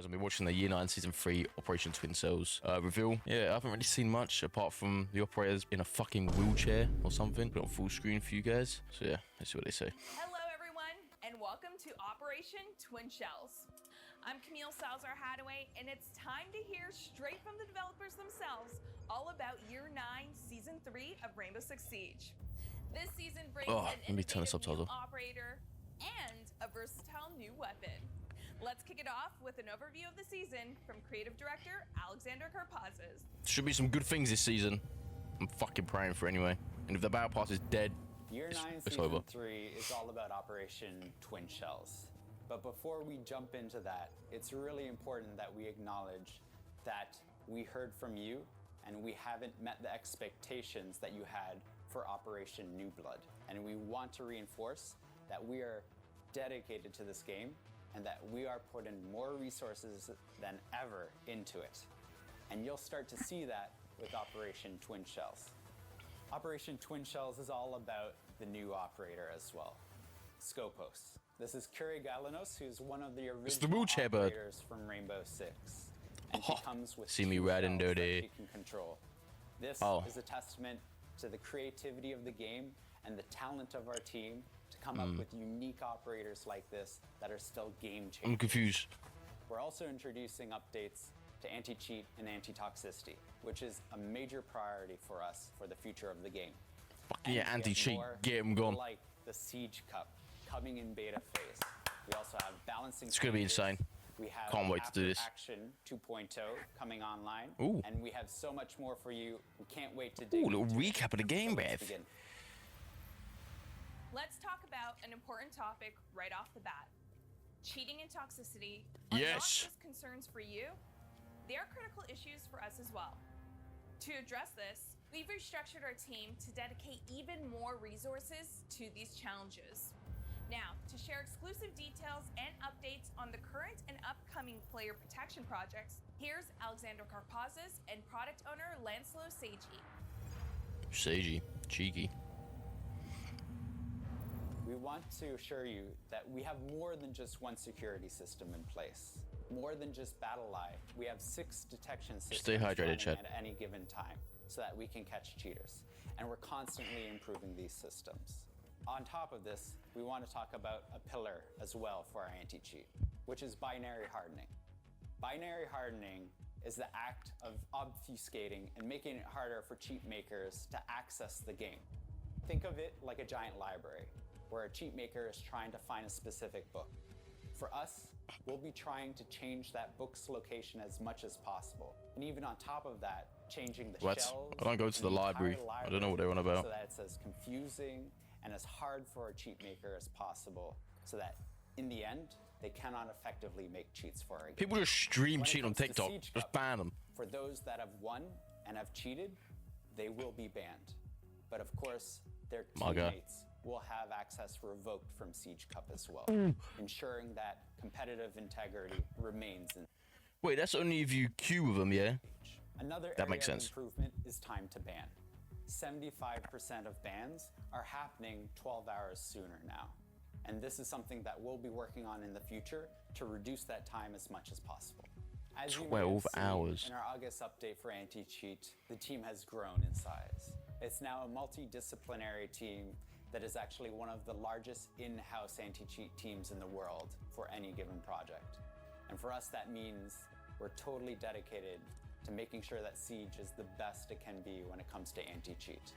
Guys, I've been watching the Year 9 Season 3 Operation Twin Cells reveal. Yeah, I haven't really seen much apart from the operators in a fucking wheelchair or something. Put it on full screen for you guys. So yeah, let's see what they say. Hello everyone, and welcome to Operation Twin Shells. I'm Camille Salazar-Hadaway, and it's time to hear straight from the developers themselves all about Year 9 Season 3 of Rainbow Six Siege. This season brings an innovative new operator and a versatile new weapon. Let's kick it off with an overview of the season from creative director Alexander Karpazes. Should be some good things this season. I'm fucking praying for anyway. And if the battle pass is dead, Year 9 Season 3 is all about Operation Twin Shells. But before we jump into that, it's really important that we acknowledge that we heard from you and we haven't met the expectations that you had for Operation New Blood. And we want to reinforce that we are dedicated to this game and that we are putting more resources than ever into it. And you'll start to see that with Operation Twin Shells. Operation Twin Shells is all about the new operator as well, Scopos. This is Curie Galanos, who's one of the original operators from Rainbow Six. And she comes with see me riding dirty. That she can control. This is a testament to the creativity of the game and the talent of our team to come up with unique operators like this that are still game changers. I'm confused. We're also introducing updates to anti-cheat and anti-toxicity, which is a major priority for us for the future of the game. Fuck yeah, anti-cheat, get him gone. Like the Siege Cup coming in beta phase. We also have balancing. It's gonna be insane. We have Can't wait to do this. Action 2.0 coming online. Ooh. And we have so much more for you. We can't wait to dig into a little recap of the game, Bev. Let's talk about an important topic right off the bat. Cheating and toxicity are not just concerns for you, they are critical issues for us as well. To address this, we've restructured our team to dedicate even more resources to these challenges. Now, to share exclusive details and updates on the current and upcoming player protection projects, here's Alexander Karpazes and product owner Lancelot Seiji. Seiji, cheeky. We want to assure you that we have more than just one security system in place. More than just BattleEye, we have 6 detection systems Stay hydrated, Chad. at any given time so that we can catch cheaters. And we're constantly improving these systems. On top of this, we want to talk about a pillar as well for our anti-cheat, which is binary hardening. Binary hardening is the act of obfuscating and making it harder for cheat makers to access the game. Think of it like a giant library, where a cheat maker is trying to find a specific book. For us, we'll be trying to change that book's location as much as possible. And even on top of that, changing the shells. I don't go to the library. I don't know what they're on about. So that it's as confusing and as hard for a cheat maker as possible, so that in the end, they cannot effectively make cheats for our game. People just stream cheat on TikTok. Just ban them. For those that have won and have cheated, they will be banned. But of course, their teammates will have access revoked from Siege Cup as well, ensuring that competitive integrity remains. Wait, that's only if you queue with them, yeah? Another area of improvement is time to ban. 75% of bans are happening 12 hours sooner now. And this is something that we'll be working on in the future to reduce that time as much as possible. As 12 hours. In our August update for anti-cheat, the team has grown in size. It's now a multidisciplinary team that is actually one of the largest in-house anti-cheat teams in the world for any given project. And for us, that means we're totally dedicated to making sure that Siege is the best it can be when it comes to anti-cheat.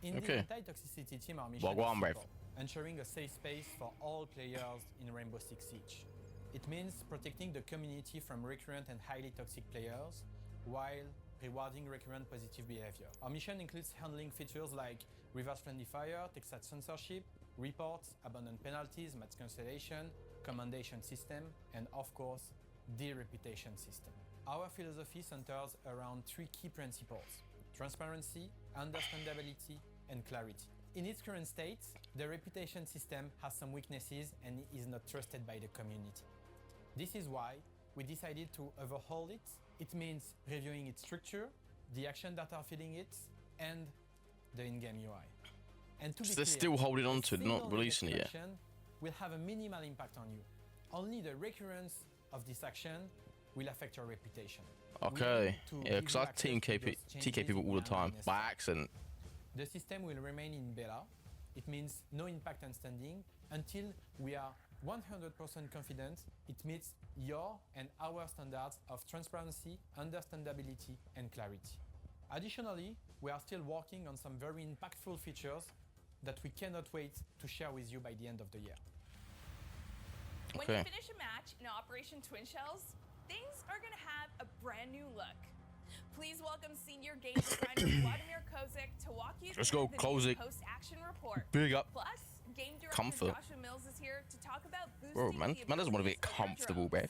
In the anti-toxicity team, our mission is simple, ensuring a safe space for all players in Rainbow Six Siege. It means protecting the community from recurrent and highly toxic players while rewarding recurrent positive behavior. Our mission includes handling features like reverse friendly fire, Texas censorship, reports, abandoned penalties, match cancellation, commendation system, and of course, the reputation system. Our philosophy centers around 3 key principles: transparency, understandability, and clarity. In its current state, the reputation system has some weaknesses and is not trusted by the community. This is why we decided to overhaul it. It means reviewing its structure, the action that are feeding it, and the in-game UI. And to be they're clear, still holding on to it, not releasing it yet. Will have a minimal impact on you. Only the recurrence of this action will affect your reputation. Okay. Yeah, because I team TK people all the time by accident. The system will remain in beta. It means no impact on standing until we are 100% confident it meets your and our standards of transparency, understandability, and clarity. Additionally, we are still working on some very impactful features that we cannot wait to share with you by the end of the year. When you finish a match in Operation Twin Shells, things are going to have a brand new look. Please welcome senior game designer Vladimir Kozik to walk you through the new post-action report. Big up. Plus, game director Comfort. Joshua Mills is here to talk about boosting Bro, man doesn't want to be comfortable, bruv.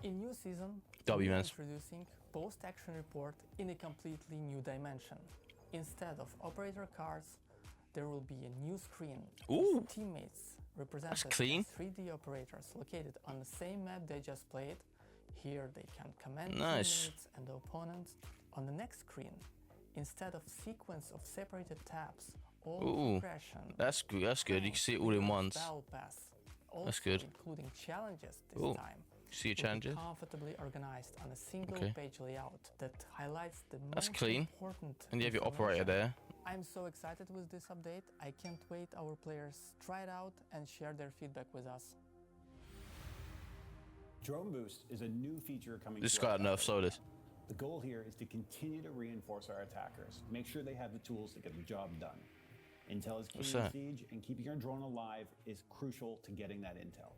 In new season, W, we are man. introducing post-action report in a completely new dimension. Instead of operator cards, there will be a new screen with teammates represented as 3D operators located on the same map they just played. Here they can command teammates and opponents. On the next screen, instead of sequence of separated tabs, all progression. That's good. That's good. You can see it all in once. Pass, That's good. Including challenges this time. See your challenges? Comfortably organized on a single page layout that highlights the That's most clean. important. And you have your operator there. I'm so excited with this update. I can't wait our players try it out and share their feedback with us. Drone Boost is a new feature coming. This guy Nerfs sodas. The goal here is to continue to reinforce our attackers, make sure they have the tools to get the job done. Intel is key in Siege, and keeping your drone alive is crucial to getting that intel.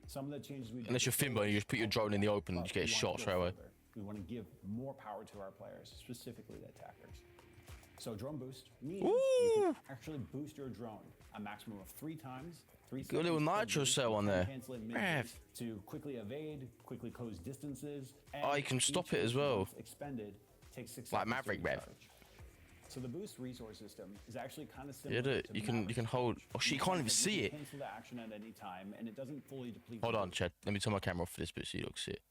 Some of the changes we unless you're Finbo, you just put your drone in the open and you get shot straight away. We want to give more power to our players, specifically the attackers. So Drone Boost means you can actually boost your drone a maximum of 3 times. Got a little nitro cell on there. To quickly evade, quickly close distances. Oh, you can stop it as well. Expended takes 6 like seconds Maverick, to rev. recharge. So the boost resource system is actually kind of similar. Yeah, you can hold. Oh shit, you can't even see it. Cancel the action at any time, and it doesn't fully deplete. Hold on, Chad. Let me turn my camera off for this bit so you don't see it.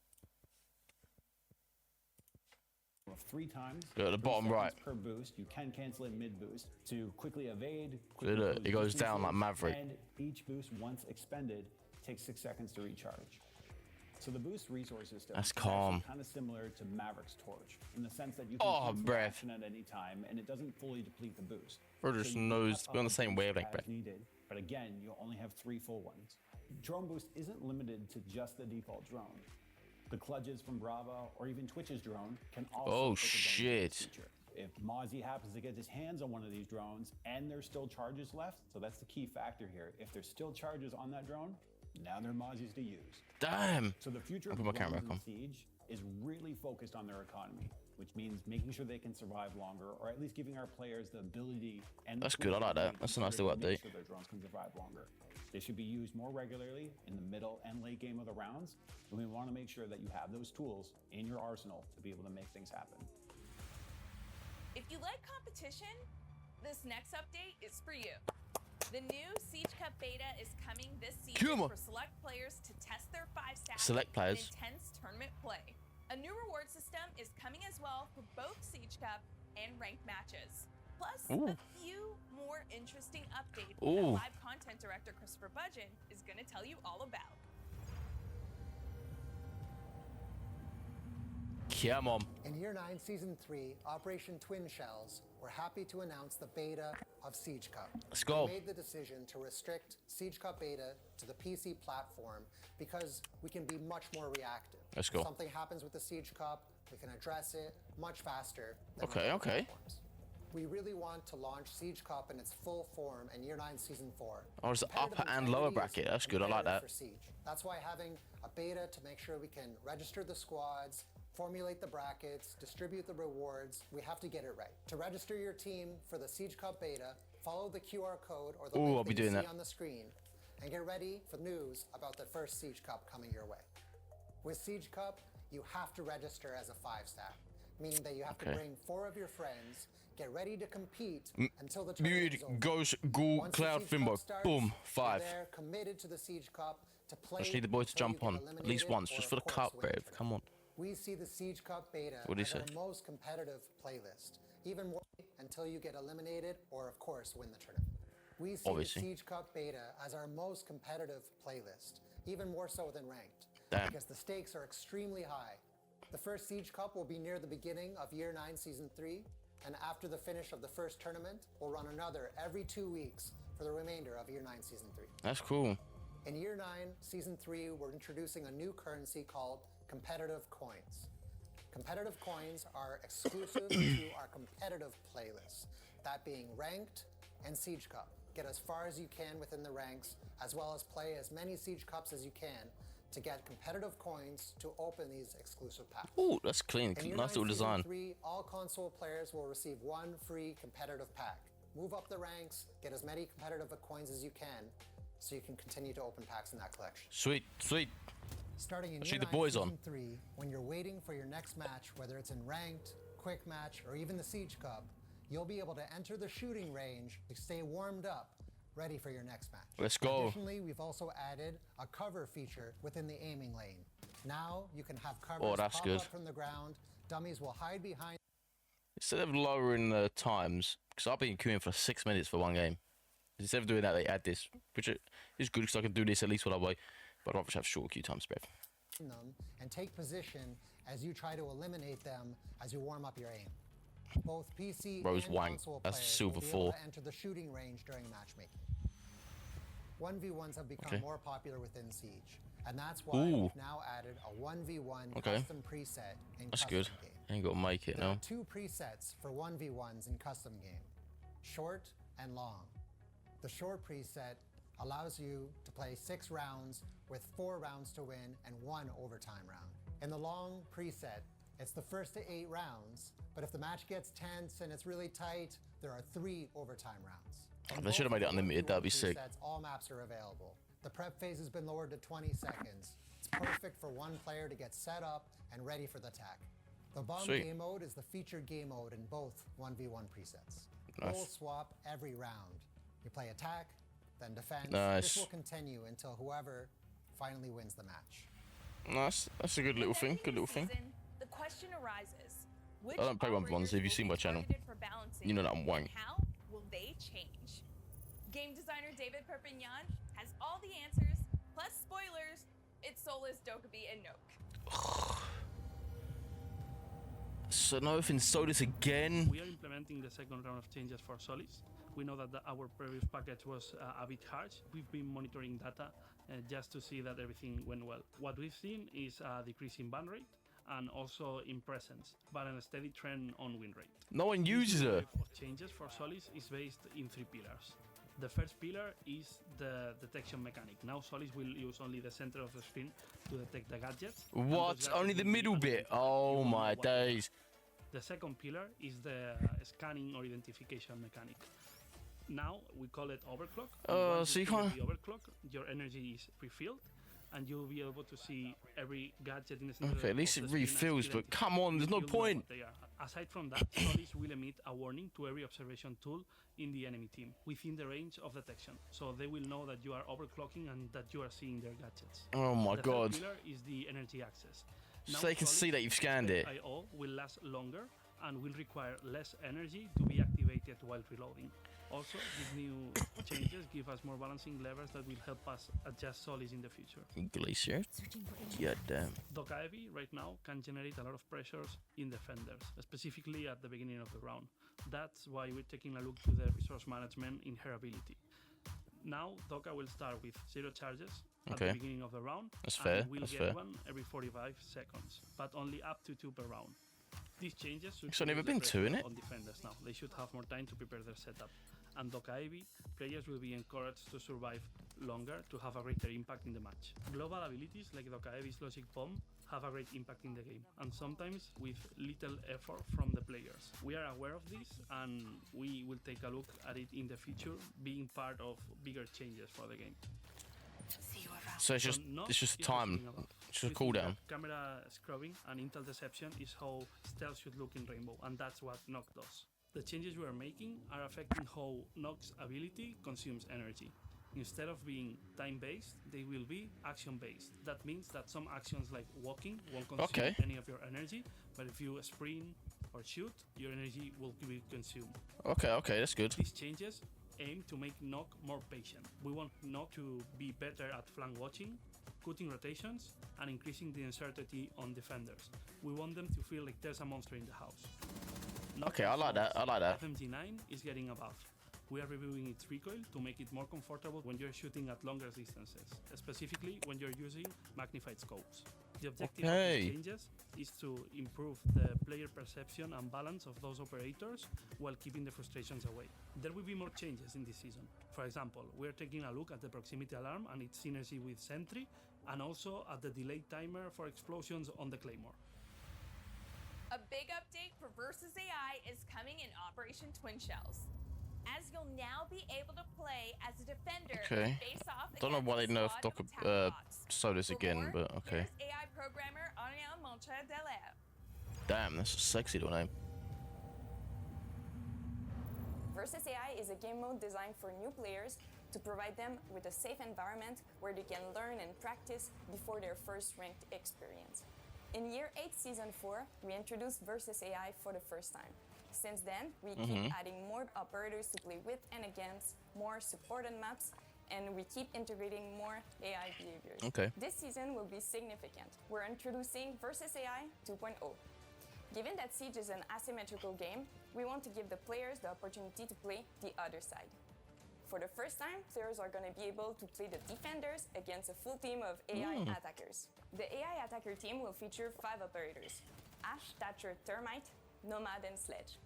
3 times. At the bottom right. Per boost, you can cancel it mid-boost to quickly evade. Look, it goes down like Maverick. And each boost, once expended, takes 6 seconds to recharge. So the boost resource system That's is calm. kind of similar to Maverick's Torch in the sense that you can cancel action at any time, and it doesn't fully deplete the boost. Bro just knows we're on the same wavelength, bro. Needed, but again, you'll only have 3 full ones. Drone boost isn't limited to just the default drone. The Clutches from Bravo or even Twitch's drone can also shit. If Mozzie happens to get his hands on one of these drones and there's still charges left, so that's the key factor here. If there's still charges on that drone, now they're Mozzie's to use. Damn. So the future of drones in Siege is really focused on their economy, which means making sure they can survive longer, or at least giving our players the ability and that's good. I like that. That's a nice little update. So their drones can survive longer. They should be used more regularly in the middle and late game of the rounds, and we want to make sure that you have those tools in your arsenal to be able to make things happen. If you like competition, this next update is for you. The new Siege Cup beta is coming this season for select players to test their 5-stack in intense tournament play. A new reward system is coming as well for both Siege Cup and ranked matches. Plus, a few more interesting updates that live content director Christopher Budgeon is going to tell you all about. Come on. In Year 9, Season 3, Operation Twin Shells, we're happy to announce the beta of Siege Cup. Let's go. We made the decision to restrict Siege Cup beta to the PC platform because we can be much more reactive. Let's go. If something happens with the Siege Cup, we can address it much faster than platforms. We really want to launch Siege Cup in its full form in Year 9 Season 4. Oh, it's the upper and lower bracket. That's good. I like that. For Siege. That's why having a beta to make sure we can register the squads, formulate the brackets, distribute the rewards, we have to get it right. To register your team for the Siege Cup beta, follow the QR code or the link that you see on the screen, and get ready for news about the first Siege Cup coming your way. With Siege Cup, you have to register as a 5-stack, meaning that you have to bring 4 of your friends, get ready to compete until the tournament is over. Ghost, Ghoul, Cloud, Finbo. Boom, 5. They're committed to the Siege Cup to play. I just need the boy to jump on at least once, just for the cup, babe. Come on. We see the Siege Cup beta as our most competitive playlist, even more until you get eliminated or, of course, win the tournament. We see the Siege Cup beta as our most competitive playlist, even more so than ranked, because the stakes are extremely high. The first Siege Cup will be near the beginning of Year 9 Season 3, and after the finish of the first tournament, we'll run another every 2 weeks for the remainder of Year 9 Season 3. That's cool. In Year 9 Season 3, we're introducing a new currency called competitive coins. Competitive coins are exclusive to our competitive playlists, that being ranked and Siege Cup. Get as far as you can within the ranks, as well as play as many Siege Cups as you can to get competitive coins to open these exclusive packs. Oh, that's clean. Nice little design. In Year 9 Season 3, all console players will receive one free competitive pack. Move up the ranks, get as many competitive coins as you can, so you can continue to open packs in that collection. Sweet, sweet. Starting in Year 9 boys Season on. 3, when you're waiting for your next match, whether it's in ranked, quick match, or even the Siege Cup, you'll be able to enter the shooting range to stay warmed up, ready for your next match. Let's go. Additionally, we've also added a cover feature within the aiming lane. Now you can have covers that's pop good. up from the ground. Dummies will hide behind. Instead of lowering the times, because I've been queuing for 6 minutes for one game. Instead of doing that, they add this, which is good because I can do this at least one way. But I'd rather have short queue times, bruv. Them and take position as you try to eliminate them as you warm up your aim. Both PC Rose and Wang. console That's players silver will be 4. able to enter the shooting range during matchmaking. 1v1s have become more popular within Siege, and that's why we've now added a 1v1 custom preset in That's custom good. game. Ain't got to make it There now. are 2 presets for 1v1s in custom game, short and long. The short preset allows you to play 6 rounds with 4 rounds to win and 1 overtime round. In the long preset, it's the first to 8 rounds, but if the match gets tense and it's really tight, there are 3 overtime rounds. They should have made it unlimited, that'd be sick. All maps are available. The prep phase has been lowered to 20 seconds. It's perfect for one player to get set up and ready for the attack. The bomb game mode is the featured game mode in both 1v1 presets. Goal swap every round. You play attack, then defense. This will continue until whoever finally wins the match. Nice. That's a good little thing. Good little thing. The question arises: which I don't play 1v1s. If you've seen my channel, you know that I'm Wang. How will they change? Game designer David Perpignan has all the answers, plus spoilers. It's soulless Dokkaebi and Nook. So nothing Solis again. We are implementing the second round of changes for Solis. We know that our previous package was a bit harsh. We've been monitoring data just to see that everything went well. What we've seen is a decrease in ban rate and also in presence, but a steady trend on win rate. No one uses her. The of changes for Solis is based in 3 pillars. The first pillar is the detection mechanic. Now Solis will use only the center of the screen to detect the gadgets. What? Only the middle bit? Oh my days. The second pillar is the scanning or identification mechanic. Now we call it overclock. So you can't. The overclock, your energy is pre-filled, and you'll be able to see every gadget in the center. Okay, at least it refills, but come on, there's no point. Aside from that, Solis will emit a warning to every observation tool in the enemy team within the range of detection, so they will know that you are overclocking and that you are seeing their gadgets. Oh my god. The third pillar is the energy access. So they can see that you've scanned it. IO will last longer and will require less energy to be activated while reloading. Also, these new changes give us more balancing levers that will help us adjust Solis in the future. Glacier? Yeah, damn. Dokkaebi right now can generate a lot of pressures in defenders, specifically at the beginning of the round. That's why we're taking a look to the resource management in her ability. Now, Dokka will start with 0 charges at the beginning of the round. That's fair. And we'll get one every 45 seconds, but only up to 2 per round. These changes should It's never been 2, innit? on defenders now. They should have more time to prepare their setup. And Dokkaebi, players will be encouraged to survive longer to have a greater impact in the match. Global abilities like Dokkaebi's Logic Bomb have a great impact in the game, and sometimes with little effort from the players. We are aware of this, and we will take a look at it in the future, being part of bigger changes for the game. So it's just time. It's just a cooldown. Camera scrubbing and intel deception is how stealth should look in Rainbow, and that's what Nock does. The changes we are making are affecting how Nock's ability consumes energy. Instead of being time-based, they will be action-based. That means that some actions like walking won't consume any of your energy, but if you sprint or shoot, your energy will be consumed. Okay, that's good. These changes aim to make Nock more patient. We want Nock to be better at flank watching, cutting rotations, and increasing the uncertainty on defenders. We want them to feel like there's a monster in the house. Okay, I like that. I like that. FMG9 is getting a buff. We are reviewing its recoil to make it more comfortable when you're shooting at longer distances, specifically when you're using magnified scopes. The objective of these changes is to improve the player perception and balance of those operators while keeping the frustrations away. There will be more changes in this season. For example, we are taking a look at the proximity alarm and its synergy with Sentry, and also at the delayed timer for explosions on the Claymore. A big update for Versus AI is coming in Operation Twin Shells, as you'll now be able to play as a defender and face off Don't know why they nerfed Solus again, but okay. Here's AI programmer Ariel Moncha-Delaire. Damn, that's a sexy little name. Versus AI is a game mode designed for new players to provide them with a safe environment where they can learn and practice before their first ranked experience. In Year 8 Season 4, we introduced Versus AI for the first time. Since then, we keep adding more operators to play with and against, more supported maps, and we keep integrating more AI behaviors. Okay. This season will be significant. We're introducing Versus AI 2.0. Given that Siege is an asymmetrical game, we want to give the players the opportunity to play the other side. For the first time, players are going to be able to play the defenders against a full team of AI attackers. The AI attacker team will feature 5 operators: Ash, Thatcher, Termite, Nomad, and Sledge.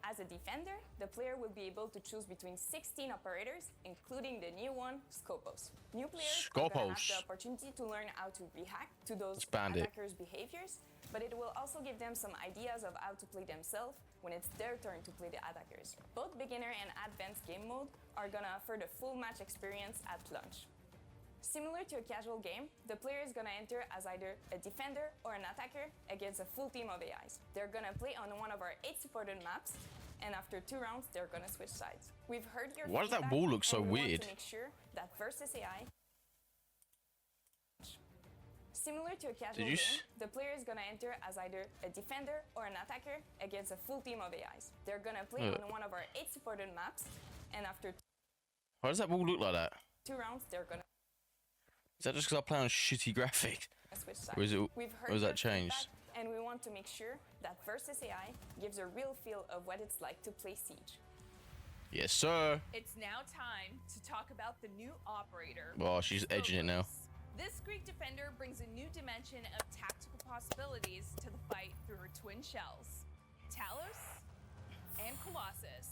As a defender, the player will be able to choose between 16 operators, including the new one, Scopos. New players are going to have the opportunity to learn how to react to those attackers' behaviors, but it will also give them some ideas of how to play themselves when it's their turn to play the attackers. Both beginner and advanced game mode are going to offer the full match experience at launch. Similar to a casual game, the player is going to enter as either a defender or an attacker against a full team of AIs. They're going to play on one of our 8 supported maps, and after 2 rounds, they're going to switch sides. We've heard your Why does that wall look so weird? To make sure that Versus AI. Similar to a casual game, the player is going to enter as either a defender or an attacker against a full team of AIs. They're going to play on one of our 8 supported maps, and after why does that wall look like that? 2 rounds, they're going to. Is that just because I play on shitty graphics? Or is it? Or is that changed? And we want to make sure that Versus AI gives a real feel of what it's like to play Siege. Yes, sir. It's now time to talk about the new operator. Oh, she's edging it now. This Greek defender brings a new dimension of tactical possibilities to the fight through her twin shells, Talos and Colossus.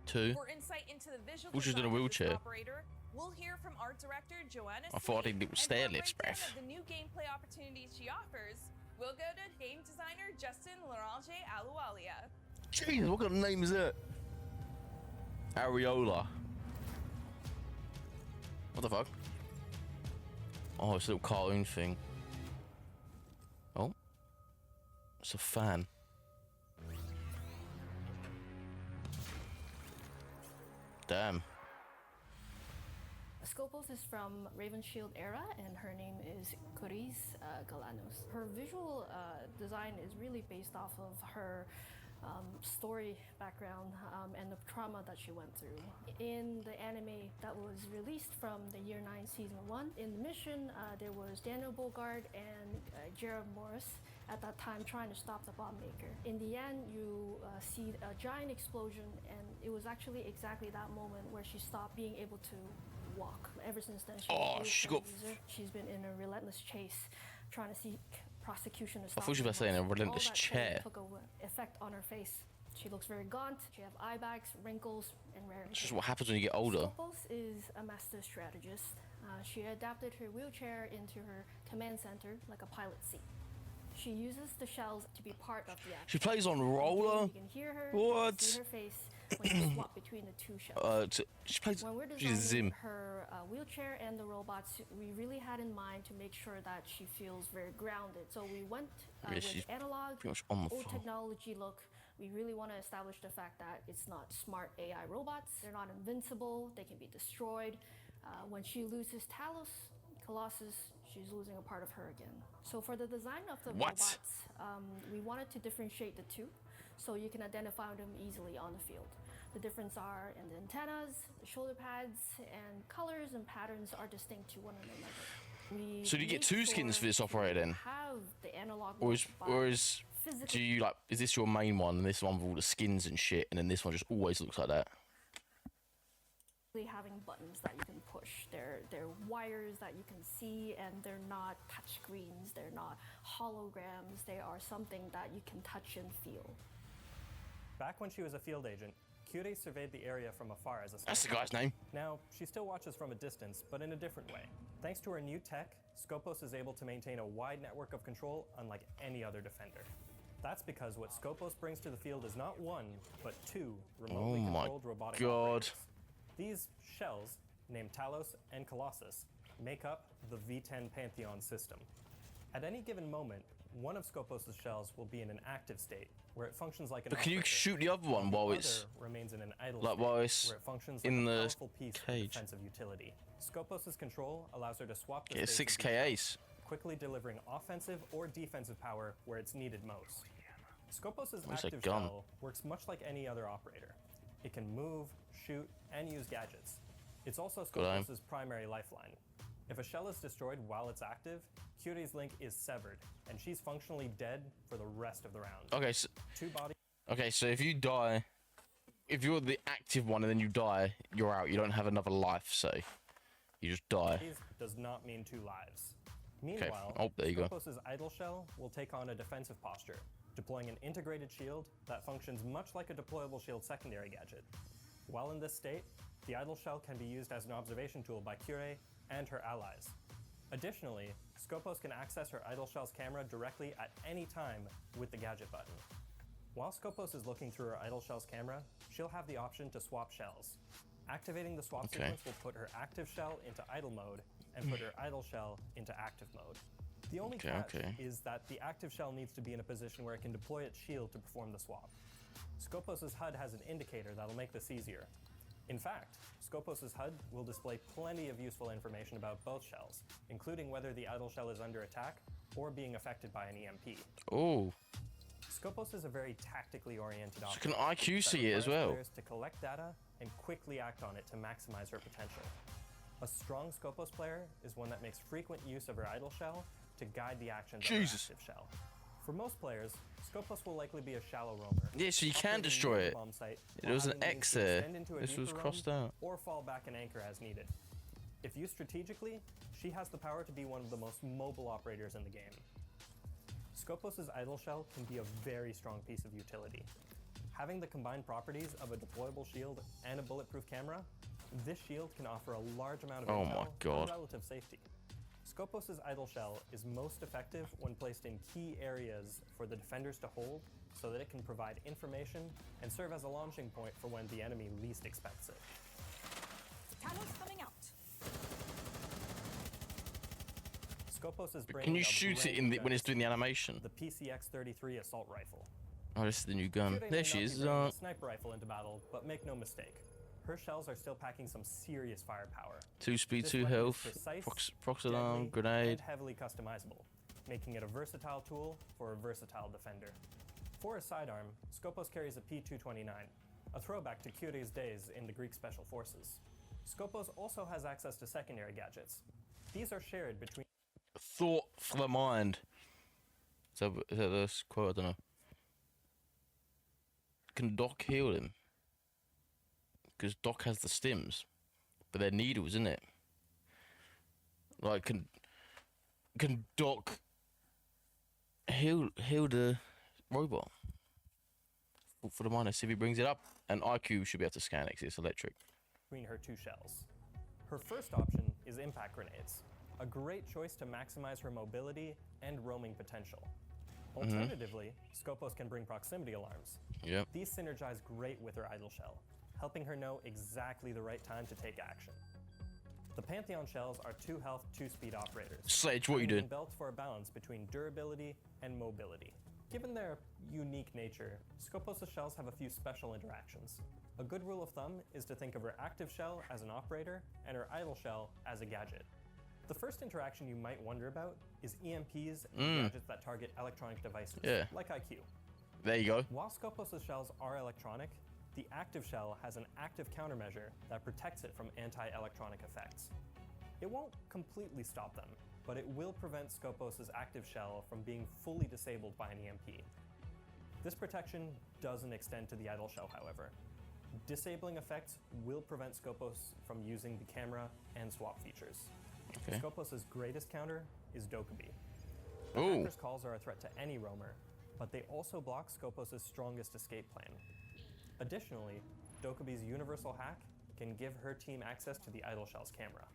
2. For insight into the visual Which is in a wheelchair. Operator, we'll hear from art director Y9S3. I thought he did stair lifts, bruv. The new gameplay opportunities she offers. We'll go to game designer Justin Larange Alualia. Jeez, what kind of name is that? Areola. What the fuck? Oh, it's a little cartoon thing. Oh. It's a fan. Damn. Scopos is from Raven Shield era, and her name is Coris Galanos. Her visual design is really based off of her story background and the trauma that she went through. In the anime that was released from the Year 9 Season 1, in the mission, there was Daniel Bogard and Jared Morris at that time trying to stop the bomb maker. In the end, you see a giant explosion, and it was actually exactly that moment where she stopped being able to walk. Ever since then, she's been in a relentless chase, trying to seek prosecution to stop. I thought you were saying a relentless chair. Took an effect on her face. She looks very gaunt. She have eye bags, wrinkles, and rare. It's just what happens when you get older. Scopos is a master strategist. She adapted her wheelchair into her command center like a pilot seat. She uses the shells to be part of the action. She plays on roller. You can hear her. What? See her face when you swap between the 2 shells. She plays. When we're designing her wheelchair and the robots, we really had in mind to make sure that she feels very grounded. So we went with analog, old technology look. We really want to establish the fact that it's not smart AI robots. They're not invincible. They can be destroyed. When she loses Talos, Colossus, she's losing a part of her again. So for the design of the robots, we wanted to differentiate the 2 so you can identify them easily on the field. The difference are in the antennas, the shoulder pads, and colors and patterns are distinct to one another. So do you get two skins for this operator then? Have the analog or is do you like, is this your main one and this one with all the skins and shit, and then this one just always looks like that? Having buttons that you can push. They're wires that you can see, and they're not touch screens, they're not holograms, they are something that you can touch and feel. Back when she was a field agent, Kyurei surveyed the area from afar as a sniper. That's the guy's name. Now, she still watches from a distance, but in a different way. Thanks to her new tech, Skopos is able to maintain a wide network of control unlike any other defender. That's because what Skopos brings to the field is not one, but two remotely controlled robotic operators. These shells, named Talos and Colossus, make up the V10 Pantheon system. At any given moment, one of Skopos' shells will be in an active state, where it functions like an But can you shoot the other one while it's remains in an idle like state, while it's where it functions in like a the powerful piece cage? of defensive utility. Skopos' control allows her to swap the Get states 6k ace. quickly delivering offensive or defensive power where it's needed most. Skopos' Looks like active gun. shell works much like any other operator. It can move, shoot, and use gadgets. It's also Skopos' primary lifeline. If a shell is destroyed while it's active, Kyurei's link is severed, and she's functionally dead for the rest of the round. Okay, so if you die, if you're the active one and then you die, you're out. You don't have another life, so you just die. Does not mean 2 lives. Meanwhile, there you go. Skopos' idle shell will take on a defensive posture, deploying an integrated shield that functions much like a deployable shield secondary gadget. While in this state, the idle shell can be used as an observation tool by Kyurei and her allies. Additionally, Skopos can access her idle shell's camera directly at any time with the gadget button. While Skopos is looking through her idle shell's camera, she'll have the option to swap shells. Activating the swap sequence will put her active shell into idle mode and put her idle shell into active mode. The only catch is that the active shell needs to be in a position where it can deploy its shield to perform the swap. Skopos' HUD has an indicator that'll make this easier. In fact, Skopos' HUD will display plenty of useful information about both shells, including whether the idle shell is under attack or being affected by an EMP. Oh. Skopos is a very tactically oriented So can IQ see it as well? Players to collect data and quickly act on it to maximize her potential. A strong Skopos player is one that makes frequent use of her idle shell to guide the actions of her active shell. For most players, Skopos will likely be a shallow roamer. Yeah, so you can destroy it. There was an X there. This was crossed out. Or fall back and anchor as needed. If used strategically, she has the power to be one of the most mobile operators in the game. Skopos' idle shell can be a very strong piece of utility. Having the combined properties of a deployable shield and a bulletproof camera, this shield can offer a large amount of intel and relative safety. Skopos' idle shell is most effective when placed in key areas for the defenders to hold so that it can provide information and serve as a launching point for when the enemy least expects it. Talos coming out. Skopos is Can you shoot it in the, when it's doing the animation? The PCX-33 assault rifle. Oh, this is the new gun. There she is. A sniper rifle into battle, but make no mistake. Her shells are still packing some serious firepower. 2 speed, 2 health, prox alarm, grenade. And heavily customizable, making it a versatile tool for a versatile defender. For a sidearm, Skopos carries a P229, a throwback to Kyurei's days in the Greek Special Forces. Skopos also has access to secondary gadgets. These are shared between... Thought for the mind. Is that this quote? I don't know. Can Doc heal him? Because Doc has the stims, but they're needles, isn't it? Like, can Doc heal the robot? For the minus, if he brings it up, and IQ should be able to scan it because it's electric. Between her 2 shells. Her first option is impact grenades, a great choice to maximize her mobility and roaming potential. Alternatively, Skopos can bring proximity alarms. Yep. These synergize great with her idle shell, helping her know exactly the right time to take action. The Pantheon shells are 2 health, 2 speed operators. Sledge, what are you doing? Built for a balance between durability and mobility. Given their unique nature, Skopos' shells have a few special interactions. A good rule of thumb is to think of her active shell as an operator and her idle shell as a gadget. The first interaction you might wonder about is EMPs and gadgets that target electronic devices, like IQ. There you go. While Skopos' shells are electronic, The active shell has an active countermeasure that protects it from anti-electronic effects. It won't completely stop them, but it will prevent Skopos' active shell from being fully disabled by an EMP. This protection doesn't extend to the idle shell, however. Disabling effects will prevent Skopos from using the camera and swap features. Okay. Skopos' greatest counter is Dokkaebi. The hacker's calls are a threat to any roamer, but they also block Skopos' strongest escape plan. Additionally, Dokkaebi's universal hack can give her team access to the idle shell's camera.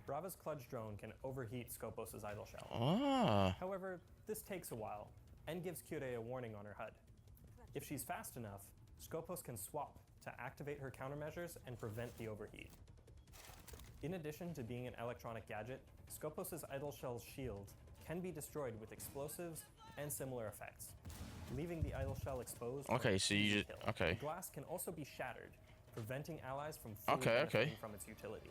Brava's Clutch drone can overheat Skopos' idle shell. However, this takes a while and gives Kyurei a warning on her HUD. If she's fast enough, Skopos can swap to activate her countermeasures and prevent the overheat. In addition to being an electronic gadget, Skopos' idle shell's shield can be destroyed with explosives and similar effects, leaving the idle shell exposed. Okay, so you just The glass can also be shattered, preventing allies from fully benefiting from its utility.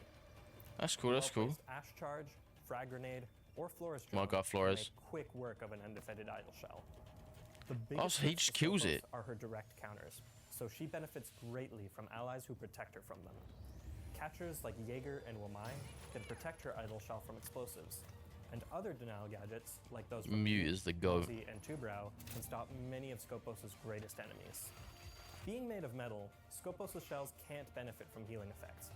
That's cool. That's cool. Ash charge, frag grenade, or Flores My God, Flores. make quick work of an undefended idle shell. The Oh, biggest so he threats just to kills Skopos it. are her direct counters, so she benefits greatly from allies who protect her from them. Catchers like Jaeger and Y9S3 can protect her idle shell from explosives, and other denial gadgets like those from Mute is the goat. Mozzie and Tubrow can stop many of Skopos' greatest enemies. Being made of metal, Skopos' shells can't benefit from healing effects.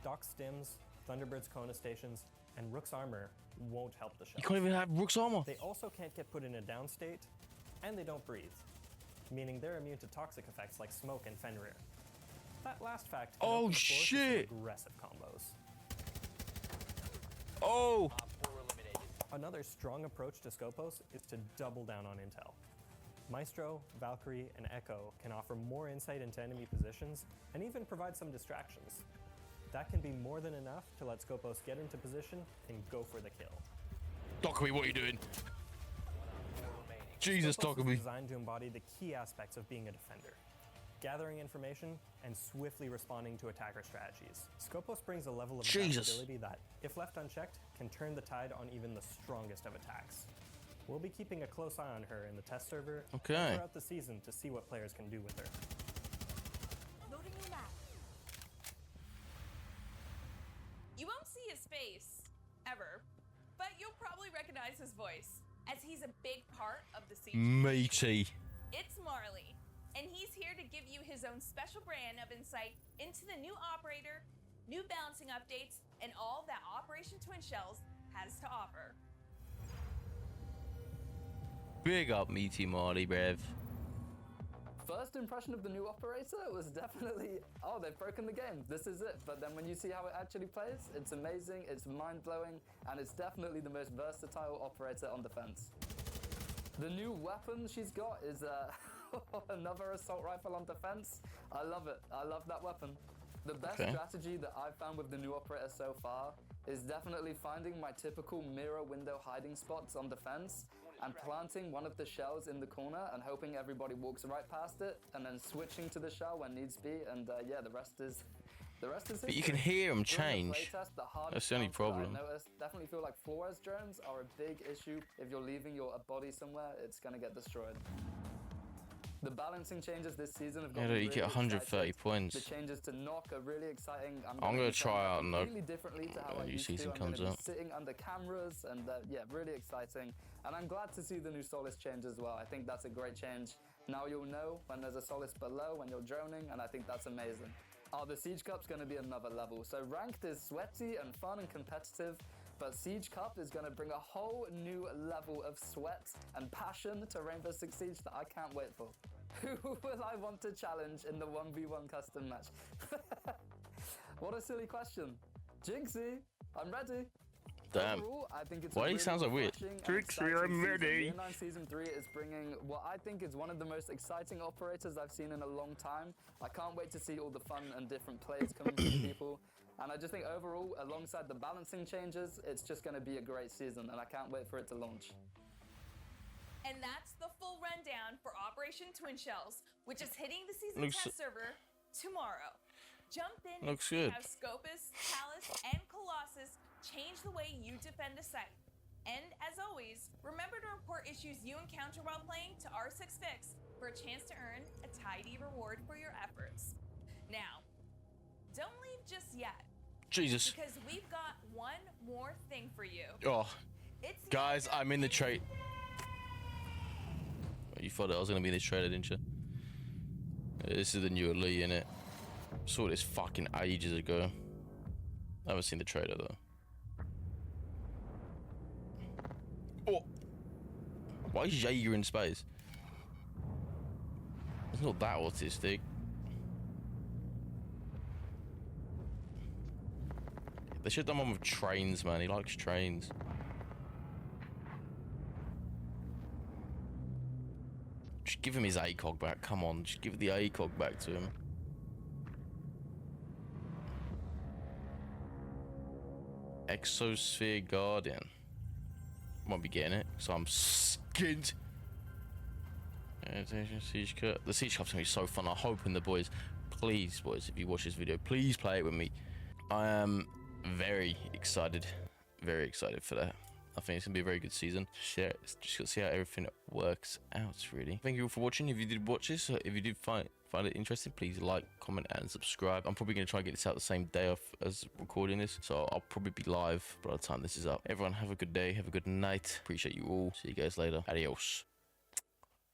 Doc's stims, Thunderbird's Kona stations, and Rook's armor won't help the shell. You can't even have Rook's armor. They also can't get put in a down state, and they don't breathe, meaning they're immune to toxic effects like smoke and Fenrir. That last fact can open the floor to some aggressive combos. Oh! Another strong approach to Skopos is to double down on intel. Maestro, Valkyrie, and Echo can offer more insight into enemy positions and even provide some distractions. That can be more than enough to let Skopos get into position and go for the kill. Dokkaebi, what are you doing? Jesus, Skopos Dokkaebi. is designed to embody the key aspects of being a defender: gathering information and swiftly responding to attacker strategies. Skopos brings a level of adaptability that, if left unchecked, can turn the tide on even the strongest of attacks. We'll be keeping a close eye on her in the test server and throughout the season to see what players can do with her. Loading new map. You won't see his face, ever, but you'll probably recognize his voice, as he's a big part of the siege. Matey. It's Marley, and he's here to give you his own special brand of insight into the new operator, new balancing updates, and all that Operation Twin Shells has to offer. Big up, Meaty Marley, bruv. First impression of the new operator was definitely, oh, they've broken the game. This is it. But then when you see how it actually plays, it's amazing, it's mind-blowing, and it's definitely the most versatile operator on defense. The new weapon she's got is another assault rifle on defense. I love it. I love that weapon. The best strategy that I've found with the new operator so far is definitely finding my typical mirror window hiding spots on defense and planting one of the shells in the corner and hoping everybody walks right past it, and then switching to the shell when needs be, and yeah, the rest is history. But you can hear them change. That's the only problem. I noticed, definitely feel like Flores drones are a big issue. If you're leaving your body somewhere, it's gonna get destroyed. The balancing changes this season have got you get 130 points. The changes to knock are really exciting. I'm gonna try out completely differently to how I new used season to. comes I'm up. sitting under cameras, and yeah, really exciting. And I'm glad to see the new Solace change as well. I think that's a great change. Now you'll know when there's a Solace below when you're droning, and I think that's amazing. The Siege Cup's going to be another level. So ranked is sweaty and fun and competitive, but Siege Cup is going to bring a whole new level of sweat and passion to Rainbow Six Siege that I can't wait for. Who will I want to challenge in the 1v1 custom match? What a silly question. Jinxie, I'm ready. Damn. Overall, I think it's Why he sounds so weird? Jinxie, I'm ready. MEATY Season 3 is bringing what I think is one of the most exciting operators I've seen in a long time. I can't wait to see all the fun and different plays coming from people. And I just think overall, alongside the balancing changes, it's just going to be a great season, and I can't wait for it to launch. And that's the full rundown for Operation Twin Shells, which is hitting the season test server tomorrow. Jump in and see how Scopus, Talus, and Colossus change the way you defend a site. And as always, remember to report issues you encounter while playing to R6Fix for a chance to earn a tidy reward for your efforts. Now, don't leave just yet. Jesus. Because we've got one more thing for you. Oh, guys, I'm in the trade. You thought I was gonna be in this trailer, didn't you? This is the new Elite, innit? Saw this fucking ages ago. I haven't seen the trailer though. Oh, why is Jaeger in space? It's not that autistic. They should have done one with trains, man. He likes trains. Just give him his ACOG back. Come on, just give the ACOG back to him. Exosphere Guardian. Won't be getting it, so I'm skint. SiegeCuh. The SiegeCuh's gonna be so fun. I'm hoping the boys, please, boys, if you watch this video, please play it with me. I am very excited for that. I think it's gonna be a very good season. Share it. Just gotta see how everything works out, really. Thank you all for watching. If you did watch this, if you did find it interesting, please like, comment, and subscribe. I'm probably gonna try and get this out the same day as recording this, so I'll probably be live by the time this is up. Everyone have a good day, have a good night. Appreciate you all. See you guys later. Adios.